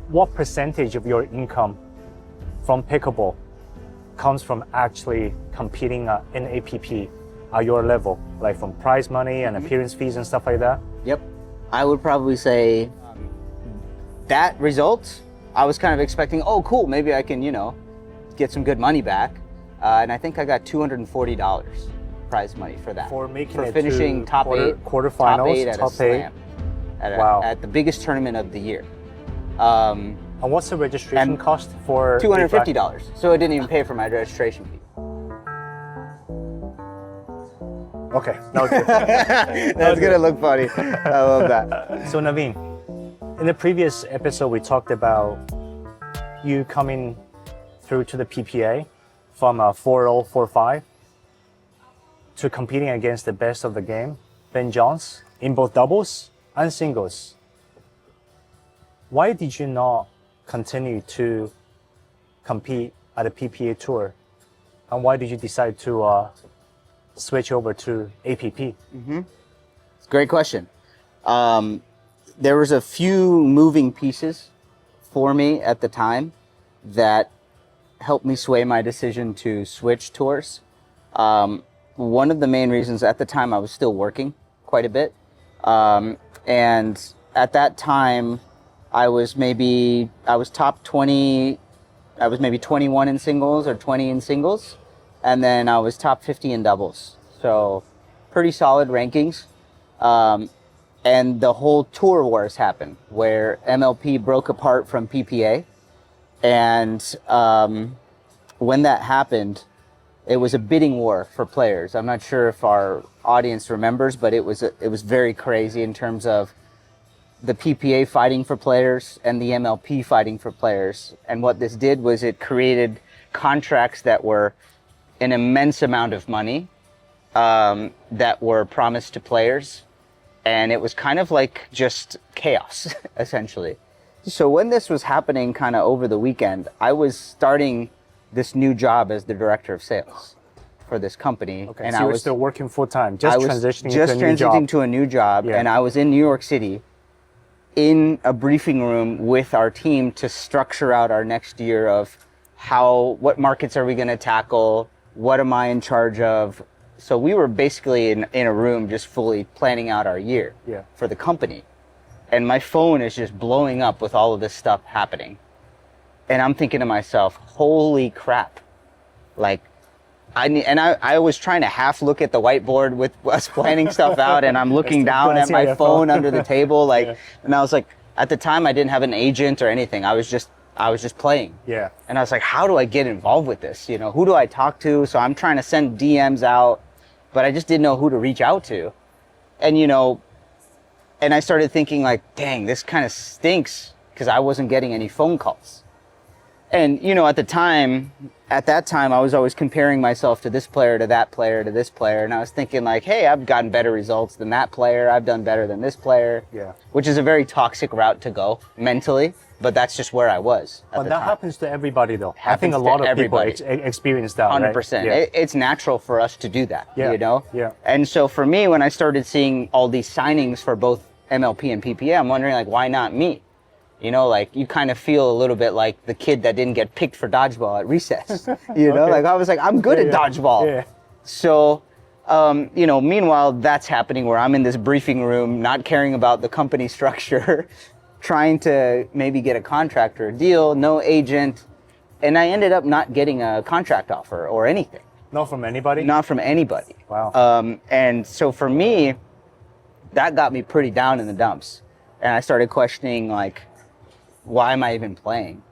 what percentage of your income from pickleball comes from actually competing in APP at your level, like from prize money and appearance fees and stuff like that? Yep. I would probably say that result, I was kind of expecting, oh, cool, maybe I can, get some good money back. And I think I got $240 prize money for that. For finishing top eight, quarterfinals, top slam at the biggest tournament of the year. And what's the registration cost for $250? So it didn't even pay for my registration fee. Okay, that was good. That's gonna look funny. I love that. So Naveen, in the previous episode, we talked about you coming through to the PPA from a 4-0, 4-5 to competing against the best of the game, Ben Johns, in both doubles and singles. Why did you not continue to compete at a PPA tour? And why did you decide to switch over to APP? It's a great question. There was a few moving pieces for me at the time that helped me sway my decision to switch tours. One of the main reasons, at the time I was still working quite a bit. And at that time, I was top 20, I was maybe 21 in singles or 20 in singles. And then I was top 50 in doubles. So pretty solid rankings. And the whole tour wars happened where MLP broke apart from PPA. And when that happened, it was a bidding war for players. I'm not sure if our audience remembers, but it was very crazy in terms of the PPA fighting for players and the MLP fighting for players. And what this did was it created contracts that were an immense amount of money that were promised to players. And it was kind of like just chaos, essentially. So when this was happening kind of over the weekend, I was starting this new job as the director of sales for this company. Okay, and so I you were was still working full time, just transitioning to a new job. Yeah. And I was in New York City in a briefing room with our team to structure out our next year of what markets are we going to tackle? What am I in charge of? So we were basically in a room just fully planning out our year for the company. And my phone is just blowing up with all of this stuff happening. And I'm thinking to myself, holy crap. Like, I was trying to half look at the whiteboard with us planning stuff out, and I'm looking down at my phone under the table. And I was like, at the time I didn't have an agent or anything. I was just playing. Yeah. And I was like, how do I get involved with this? Who do I talk to? So I'm trying to send DMs out, but I just didn't know who to reach out to. And, and I started thinking like, dang, this kind of stinks because I wasn't getting any phone calls. And, at that time, I was always comparing myself to this player, to that player, to this player. And I was thinking like, hey, I've gotten better results than that player. I've done better than this player. Yeah. Which is a very toxic route to go mentally, but that's just where I was. But that happens to everybody though. I think a lot of people experience that. 100%. Right? Yeah. It's natural for us to do that, Yeah. And so for me, when I started seeing all these signings for both MLP and PPA, I'm wondering like, why not me? Like you kind of feel a little bit like the kid that didn't get picked for dodgeball at recess. Like I was like, I'm good at dodgeball. Yeah. So, meanwhile, that's happening where I'm in this briefing room, not caring about the company structure, trying to maybe get a contract or a deal, no agent. And I ended up not getting a contract offer or anything. Not from anybody? Not from anybody. Wow. And so for me, that got me pretty down in the dumps. And I started questioning like, why am I even playing?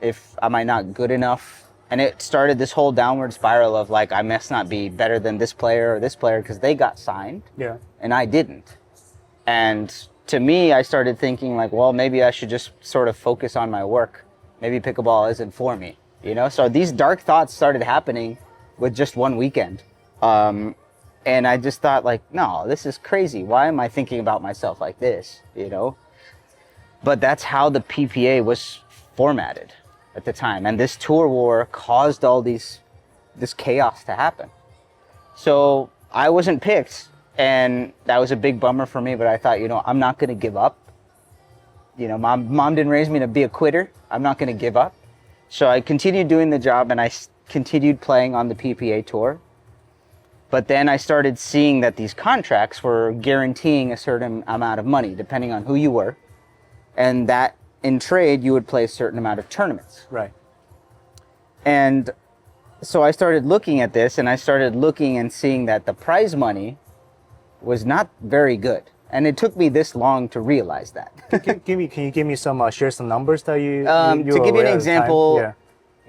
Am I not good enough? And it started this whole downward spiral of like, I must not be better than this player or this player because they got signed. Yeah. And I didn't. And to me, I started thinking like, well, maybe I should just sort of focus on my work. Maybe pickleball isn't for me, So these dark thoughts started happening with just one weekend. And I just thought like, no, this is crazy. Why am I thinking about myself like this, But that's how the PPA was formatted at the time. And this tour war caused all this chaos to happen. So I wasn't picked. And that was a big bummer for me. But I thought, I'm not going to give up. you know, mom didn't raise me to be a quitter. I'm not going to give up. So I continued doing the job, and I continued playing on the PPA tour. But then I started seeing that these contracts were guaranteeing a certain amount of money, depending on who you were. And that in trade, you would play a certain amount of tournaments. Right. And so I started looking at this, and I started looking and seeing that the prize money was not very good. And it took me this long to realize that. Can you give me some, share some numbers that you To give you aware an at the time? example, Yeah.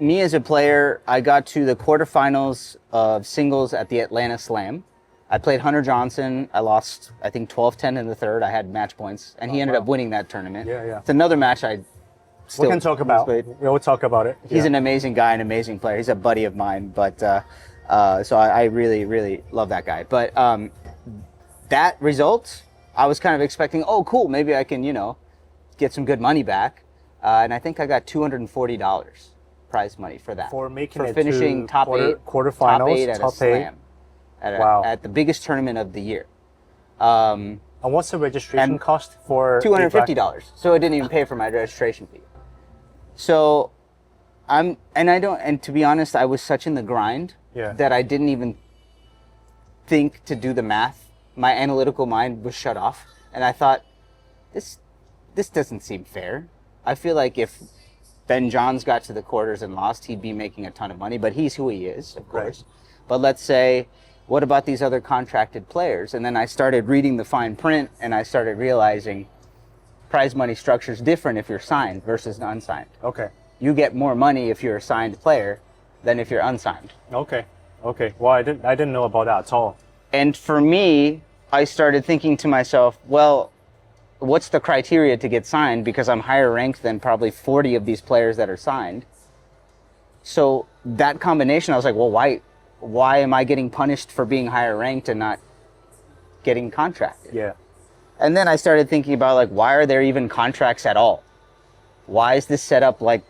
me as a player, I got to the quarterfinals of singles at the Atlanta Slam. I played Hunter Johnson. I lost, I think, 12-10 in the third. I had match points, and he ended up winning that tournament. Yeah, yeah. It's another match I still We can talk about. played. We'll talk about it. He's Yeah. an amazing guy, an amazing player. He's a buddy of mine, but so I really, really love that guy. But that result, I was kind of expecting, oh, cool, maybe I can, you know, get some good money back. And I think I got $240 prize money for that. For making it finishing to top eight quarterfinals, at a top eight. slam at, Wow. at the biggest tournament of the year. And what's the registration and cost for $250. So it didn't even pay for my registration fee. So and to be honest, I was such in the grind Yeah. that I didn't even think to do the math. My analytical mind was shut off, and I thought, this doesn't seem fair. I feel like if Ben Johns got to the quarters and lost, he'd be making a ton of money, but he's who he is, of course. But let's say, what about these other contracted players? And then I started reading the fine print, and I started realizing prize money structure is different if you're signed versus unsigned. Okay. You get more money if you're a signed player than if you're unsigned. Okay. Well, I didn't know about that at all. And for me, I started thinking to myself, well, what's the criteria to get signed? Because I'm higher ranked than probably 40 of these players that are signed. So that combination, I was like, well, why am I getting punished for being higher ranked and not getting contracted? Yeah. And then I started thinking about, like, why are there even contracts at all? Why is this set up like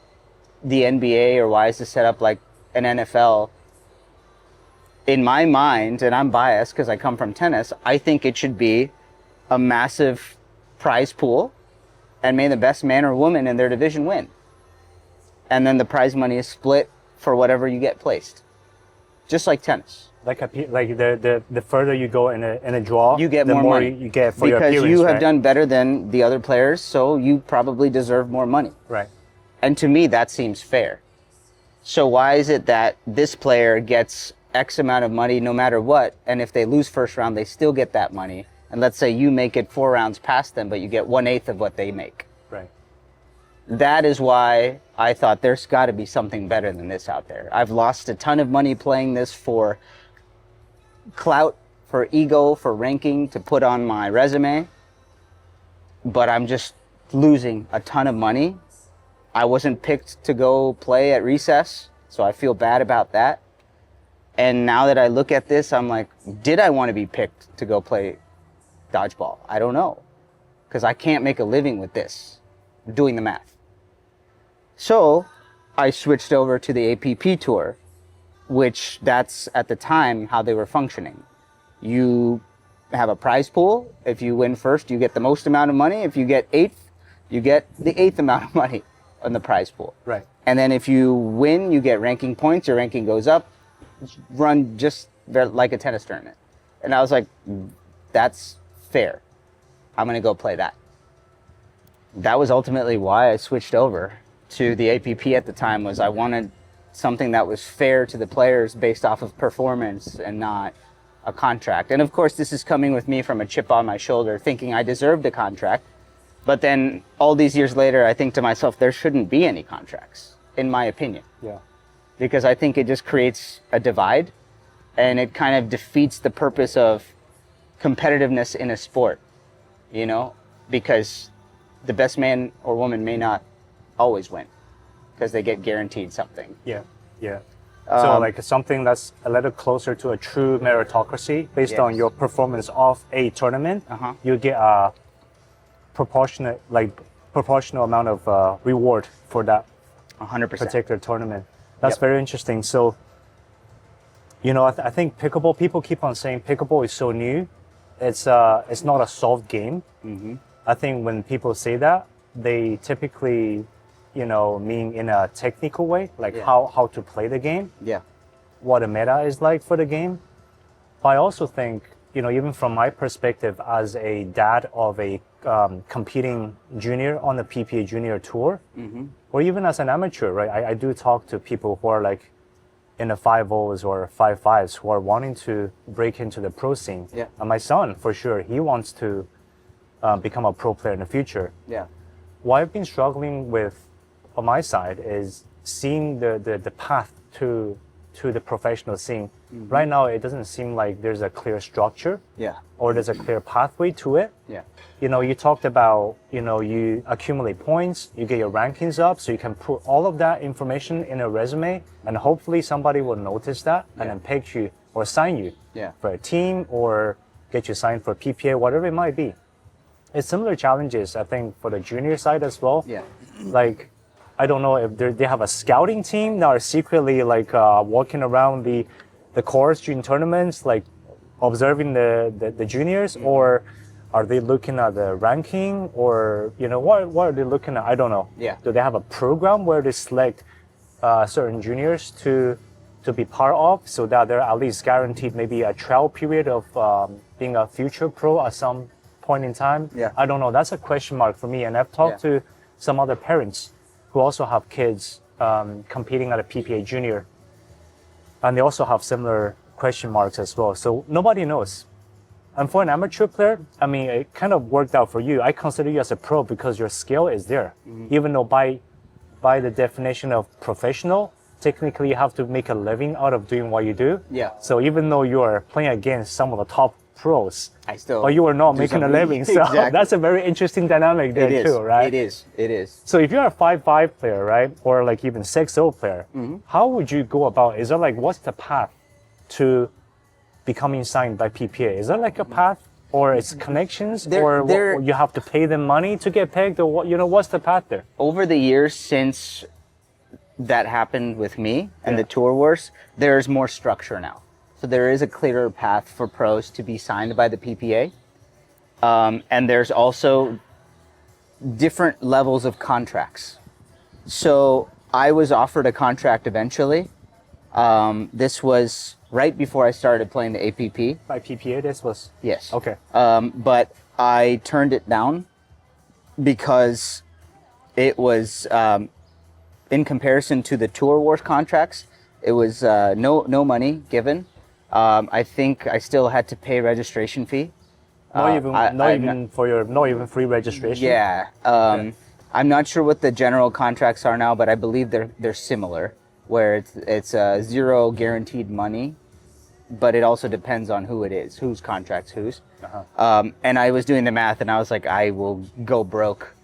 the NBA, or why is this set up like an NFL? In my mind, and I'm biased because I come from tennis, I think it should be a massive prize pool, and may the best man or woman in their division win. And then the prize money is split for whatever you get placed. Just like tennis. Like the further you go in a draw, You get the more money. you get for your Because appearance, you have right? done better than the other players, so you probably deserve more money. Right. And to me, that seems fair. So why is it that this player gets X amount of money no matter what, and if they lose first round, they still get that money? And let's say you make it 4 rounds past them, but you get 1/8 of what they make. Right. That is why I thought there's got to be something better than this out there. I've lost a ton of money playing this for clout, for ego, for ranking, to put on my resume, but I'm just losing a ton of money. I wasn't picked to go play at recess, so I feel bad about that. And now that I look at this, I'm like, did I want to be picked to go play dodgeball? I don't know, because I can't make a living with this, doing the math. So I switched over to the APP tour, which that's at the time how they were functioning. You have a prize pool. If you win first, you get the most amount of money. If you get 8th, you get the 8th amount of money on the prize pool. Right. And then if you win, you get ranking points. Your ranking goes up. Run just like a tennis tournament. And I was like, that's fair. I'm going to go play that. That was ultimately why I switched over to the APP at the time. Was I wanted something that was fair to the players based off of performance and not a contract. And of course, this is coming with me from a chip on my shoulder, thinking I deserved a contract. But then all these years later, I think to myself, there shouldn't be any contracts, in my opinion. Yeah. Because I think it just creates a divide, and it kind of defeats the purpose of competitiveness in a sport, you know, because the best man or woman may not always win because they get guaranteed something. Yeah. Yeah. So like something that's a little closer to a true meritocracy based on Yes. your performance of a tournament, Uh-huh. you get a proportional amount of reward for that 100%. particular tournament. That's Yep. very interesting. So, you know, I think pickleball, people keep on saying pickleball is so new. It's not a soft game. Mm-hmm. I think when people say that, they typically, mean in a technical way, like Yeah. how to play the game, Yeah. what a meta is like for the game. But I also think, even from my perspective as a dad of a competing junior on the PPA junior tour, or even as an amateur, right? I do talk to people who are like in the 5.0s or 5.5s who are wanting to break into the pro scene. Yeah. And my son, for sure, he wants to become a pro player in the future. Yeah. What I've been struggling with on my side is seeing the path to the professional scene. Right now, it doesn't seem like there's a clear structure Yeah. or there's a clear pathway to it. Yeah. You talked about, you accumulate points, you get your rankings up, so you can put all of that information in a resume, and hopefully somebody will notice that and then pick you or sign you Yeah. for a team or get you signed for PPA, whatever it might be. It's similar challenges, I think, for the junior side as well. Yeah. Like, I don't know if they have a scouting team that are secretly like walking around the course during tournaments, like observing the juniors, or are they looking at the ranking, or what are they looking at? I don't know. Yeah. Do they have a program where they select certain juniors to be part of, so that they're at least guaranteed maybe a trial period of being a future pro at some point in time? Yeah. I don't know. That's a question mark for me. And I've talked to some other parents who also have kids competing at a PPA junior, and they also have similar question marks as well. So nobody knows. And for an amateur player, I mean, it kind of worked out for you. I consider you as a pro because your skill is there. Even though by the definition of professional, technically you have to make a living out of doing what you do. Yeah. So even though you are playing against some of the top pros, I but you are not do making a something. living. So Exactly. that's a very interesting dynamic there It is. too, right? It is. So if you're a 5.5 player, right, or like even 6.0 player, how would you go about? Is there like, what's the path to becoming signed by PPA? Is there like a path, or it's connections, or you have to pay them money to get pegged, or what? What's the path there? Over the years since that happened with me and the Tour Wars, there's more structure now. So there is a clearer path for pros to be signed by the PPA. And there's also different levels of contracts. So I was offered a contract eventually. This was right before I started playing the APP. By PPA, this was? Yes. Okay. But I turned it down because it was, in comparison to the Tour Wars contracts, it was no money given. I think I still had to pay registration fee. Not even free registration. Yeah. I'm not sure what the general contracts are now, but I believe they're similar, where it's zero guaranteed money, but it also depends on who it is, whose contract's whose. And I was doing the math, and I was like, I will go broke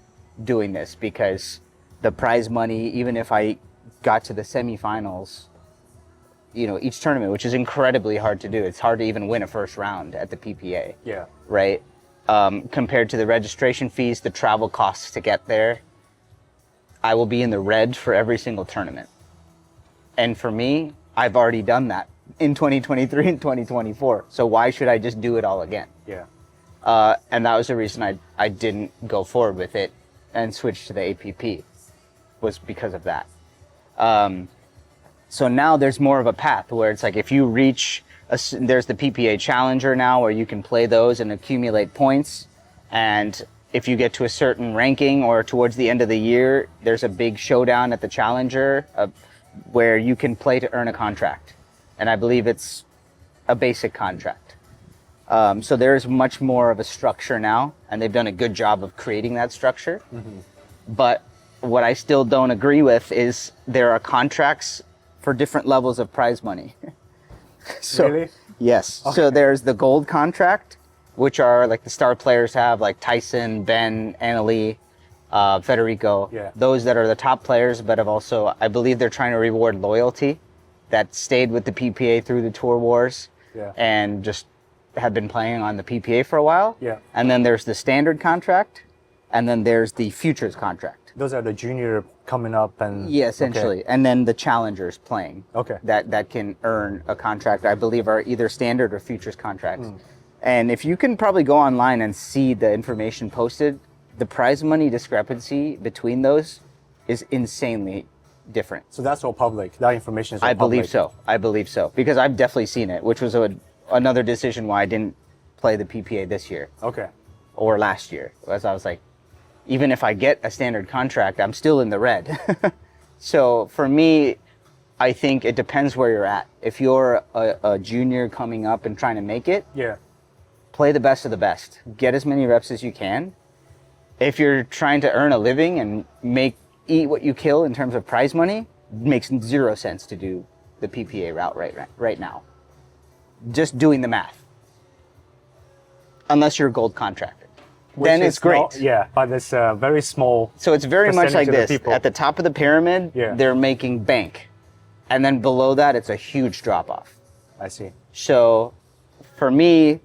doing this, because the prize money, even if I got to the semifinals, each tournament, which is incredibly hard to do. It's hard to even win a first round at the PPA. Yeah. Right? Compared to the registration fees, the travel costs to get there, I will be in the red for every single tournament. And for me, I've already done that in 2023 and 2024. So why should I just do it all again? Yeah. And that was the reason I didn't go forward with it and switch to the APP, was because of that. So now there's more of a path where it's like, if you reach, there's the PPA Challenger now, where you can play those and accumulate points. And if you get to a certain ranking, or towards the end of the year, there's a big showdown at the Challenger where you can play to earn a contract. And I believe it's a basic contract. So there's much more of a structure now, and they've done a good job of creating that structure. But what I still don't agree with is there are contracts for different levels of prize money. So, really? Yes. Okay. So there's the gold contract, which are like the star players have, like Tyson, Ben, Annalie, Federico. Yeah. Those that are the top players, but have also, I believe they're trying to reward loyalty that stayed with the PPA through the Tour Wars. Yeah. And just have been playing on the PPA for a while. Yeah. And then there's the standard contract, and then there's the futures contract. Those are the junior coming up and... Yeah, essentially. Okay. And then the challengers playing. Okay. That can earn a contract, I believe, are either standard or futures contracts. And if you can probably go online and see the information posted, the prize money discrepancy between those is insanely different. So that's all public. That information is all I believe public. so. I believe so. Because I've definitely seen it, which was another decision why I didn't play the PPA this year Okay. or last year. As I was like, even if I get a standard contract, I'm still in the red. So for me, I think it depends where you're at. If you're a junior coming up and trying to make it, Yeah. play the best of the best. Get as many reps as you can. If you're trying to earn a living and eat what you kill in terms of prize money, makes zero sense to do the PPA route right now. Just doing the math. Unless you're a gold contractor. Then Which it's is great. Yeah, but it's very small. So it's very much like percentage of the this. people. At the top of the pyramid, Yeah. they're making bank. And then below that, it's a huge drop off. I see. So for me,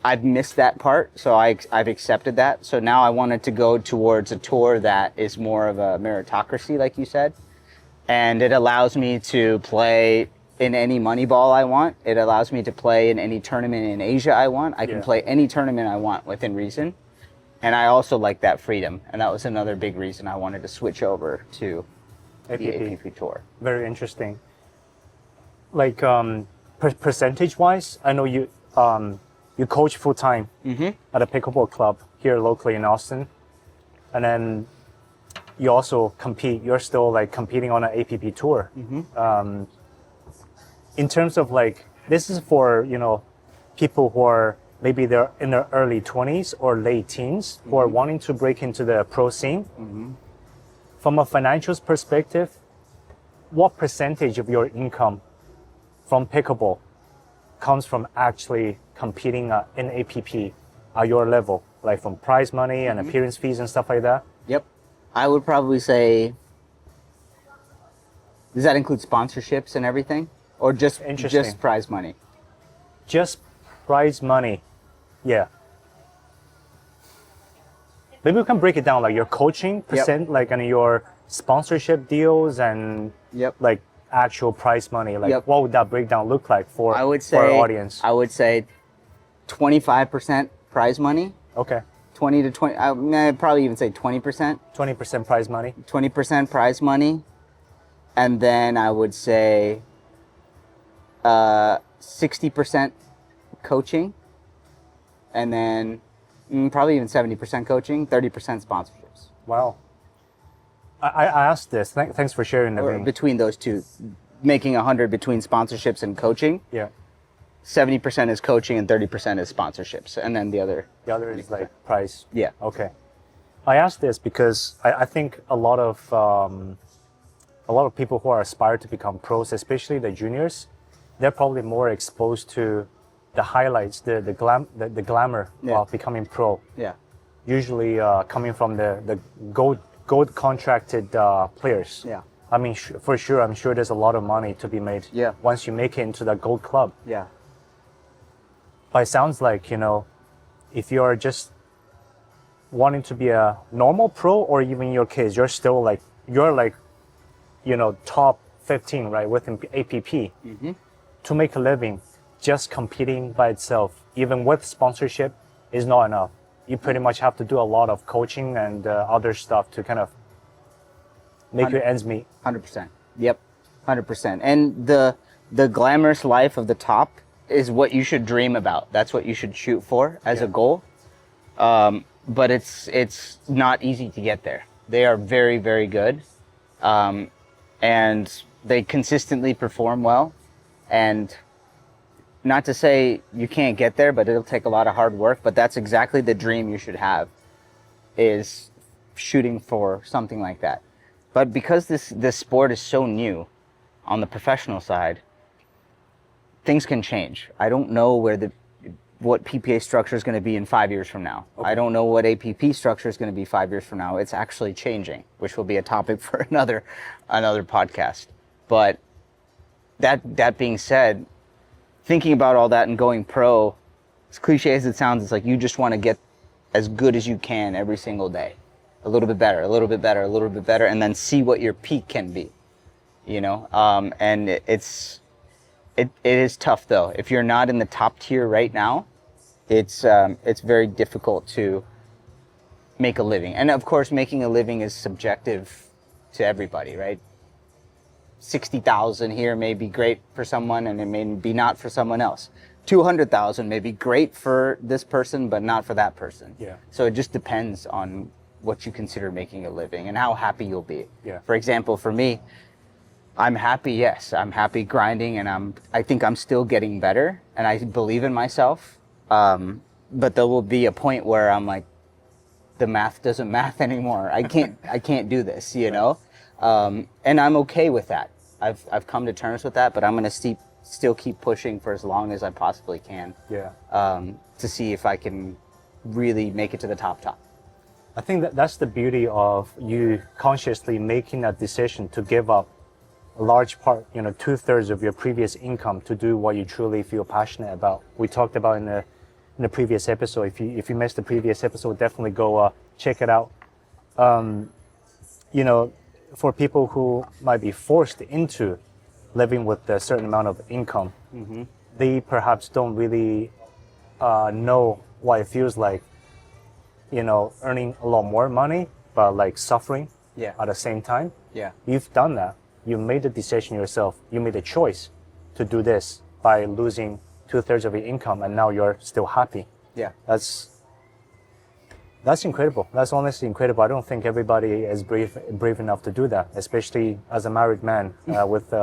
I've missed that part. So I've accepted that. So now I wanted to go towards a tour that is more of a meritocracy, like you said. And it allows me to play in any money ball I want. It allows me to play in any tournament in Asia I want. I can Yeah. play any tournament I want within reason. And I also like that freedom. And that was another big reason I wanted to switch over to the APP tour. Very interesting. Like percentage wise, I know you coach full time at a pickleball club here locally in Austin, and then you also compete. You're still like competing on an APP tour. In terms of like, this is for people who are maybe they're in their early 20s or late teens who are wanting to break into the pro scene. From a financials perspective, what percentage of your income from pickleball comes from actually competing in APP at your level, like from prize money and appearance fees and stuff like that? Yep. I would probably say, does that include sponsorships and everything? Or just prize money? Just prize money, yeah. Maybe we can break it down, like your coaching percent, like, and your sponsorship deals and like actual prize money. Like, what would that breakdown look like for our audience? I would say 25% prize money. Okay. 20 to 20. I'd probably even say 20%. 20% prize money. 20% prize money, and then I would say 60% coaching, and then probably even 70% coaching, 30% sponsorships. Wow. I asked this. Thanks for sharing that. Or between those two, making 100 between sponsorships and coaching. Yeah. 70% is coaching and 30% is sponsorships, and then the other is like prize. Yeah. Okay. I asked this because I think a lot of people who are aspired to become pros, especially the juniors, they're probably more exposed to the highlights, the glamour of becoming pro. Yeah. Usually coming from the gold contracted players. Yeah. I mean, for sure, I'm sure there's a lot of money to be made. Yeah. Once you make it into the gold club. Yeah. But it sounds like, if you're just wanting to be a normal pro, or even in your case, you're still like, top 15, right, within APP. To make a living, just competing by itself, even with sponsorship, is not enough. You pretty much have to do a lot of coaching and other stuff to kind of make your ends meet. 100%. Yep. 100%. And the glamorous life of the top is what you should dream about. That's what you should shoot for as a goal. But it's not easy to get there. They are very, very good. And they consistently perform well. And not to say you can't get there, but it'll take a lot of hard work. But that's exactly the dream you should have, is shooting for something like that. But because this sport is so new on the professional side, things can change. I don't know what PPA structure is going to be in 5 years from now. Okay. I don't know what APP structure is going to be 5 years from now. It's actually changing, which will be a topic for another podcast. But that being said, thinking about all that and going pro, as cliche as it sounds, it's like you just want to get as good as you can every single day. A little bit better, a little bit better, a little bit better, and then see what your peak can be. And it is tough though. If you're not in the top tier right now, it's very difficult to make a living. And of course, making a living is subjective to everybody, right? 60,000 here may be great for someone and it may be not for someone else. 200,000 may be great for this person, but not for that person. Yeah. So it just depends on what you consider making a living and how happy you'll be. Yeah. For example, for me, I'm happy, yes. I'm happy grinding and I think I'm still getting better and I believe in myself. But there will be a point where I'm like, the math doesn't math anymore. I can't do this, you know? And I'm okay with that. I've come to terms with that, but I'm gonna still keep pushing for as long as I possibly can. Yeah. To see if I can really make it to the top. I think that's the beauty of you consciously making a decision to give up a large part, 2/3 of your previous income to do what you truly feel passionate about. We talked about in the previous episode. If you missed the previous episode, definitely go check it out. For people who might be forced into living with a certain amount of income, they perhaps don't really know what it feels like, earning a lot more money, but like suffering at the same time. Yeah. You've done that. You made the decision yourself. You made a choice to do this by losing 2/3 of your income, and now you're still happy. Yeah. That's incredible. That's honestly incredible. I don't think everybody is brave enough to do that, especially as a married man with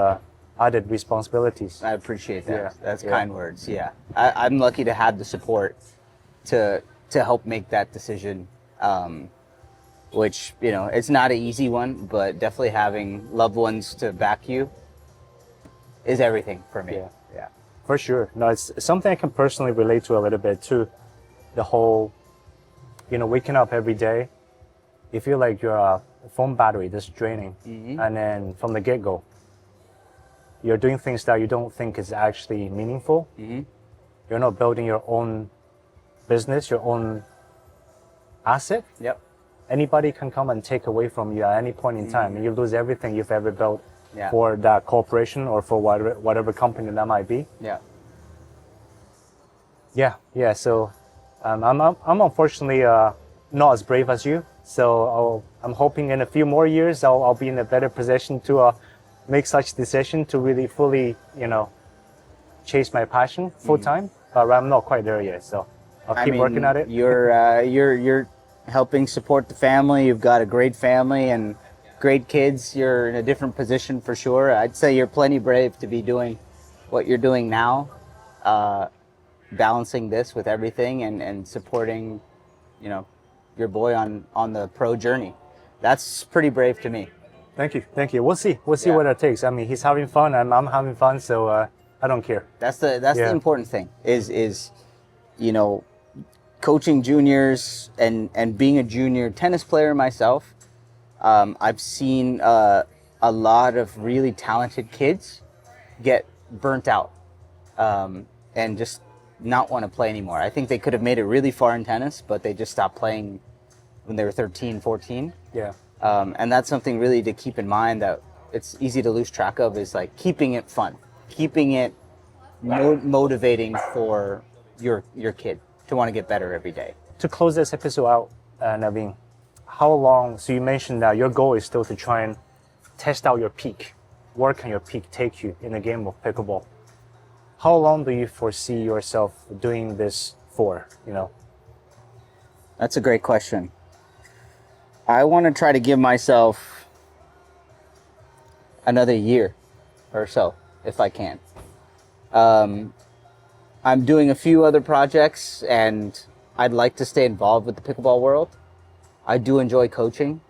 added responsibilities. I appreciate that. Yeah. That's Yeah. kind words. Yeah. I'm lucky to have the support to help make that decision. Which, it's not an easy one, but definitely having loved ones to back you is everything for me. Yeah. For sure. No, it's something I can personally relate to a little bit too. The whole, waking up every day, you feel like your phone battery just draining. And then from the get-go, you're doing things that you don't think is actually meaningful. You're not building your own business, your own asset. Yep. Anybody can come and take away from you at any point in time, and you lose everything you've ever built for that corporation or for whatever company that might be. Yeah. So I'm unfortunately not as brave as you. So I'm hoping in a few more years I'll be in a better position to make such decision to really fully, chase my passion full time. But I'm not quite there yet. So I'll keep working at it. You're helping support the family. You've got a great family and great kids. You're in a different position for sure. I'd say you're plenty brave to be doing what you're doing now, balancing this with everything and supporting, your boy on the pro journey. That's pretty brave to me. Thank you. We'll see what it takes. I mean, he's having fun and I'm having fun, so I don't care. That's the important thing is coaching juniors and being a junior tennis player myself. I've seen a lot of really talented kids get burnt out and just not want to play anymore. I think they could have made it really far in tennis, but they just stopped playing when they were 13, 14. Yeah. And that's something really to keep in mind that it's easy to lose track of, is like keeping it fun, keeping it motivating for your kid to want to get better every day. To close this episode out, Naveen, how long, so you mentioned that your goal is still to try and test out your peak. Where can your peak take you in the game of pickleball? How long do you foresee yourself doing this for, That's a great question. I want to try to give myself another year or so, if I can. I'm doing a few other projects and I'd like to stay involved with the pickleball world. I do enjoy coaching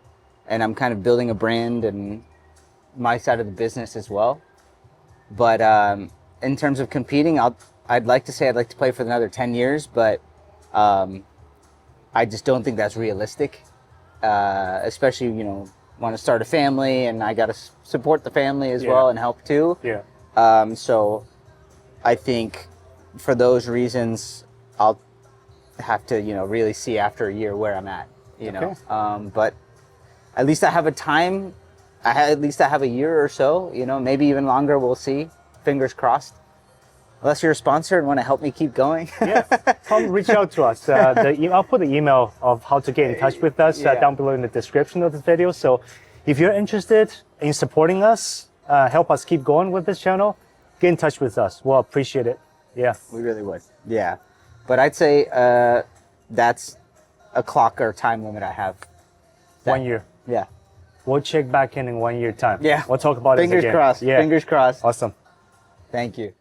and I'm kind of building a brand and my side of the business as well. But in terms of competing, I'd like to say I'd like to play for another 10 years, but I just don't think that's realistic. Especially, want to start a family and I got to support the family as well and help too. Yeah. So I think for those reasons, I'll have to, really see after a year where I'm at, Okay. But at least I have a time, at least I have a year or so, maybe even longer, we'll see, fingers crossed. Unless you're a sponsor and want to help me keep going. Yeah, come reach out to us. I'll put the email of how to get in touch with us down below in the description of this video. So if you're interested in supporting us, help us keep going with this channel, get in touch with us. We'll appreciate it. Yeah. We really would. Yeah. But I'd say that's a clock or time limit I have. 1 year. Yeah. We'll check back in 1 year time. Yeah. We'll talk about it again. Fingers crossed. Yeah. Fingers crossed. Awesome. Thank you.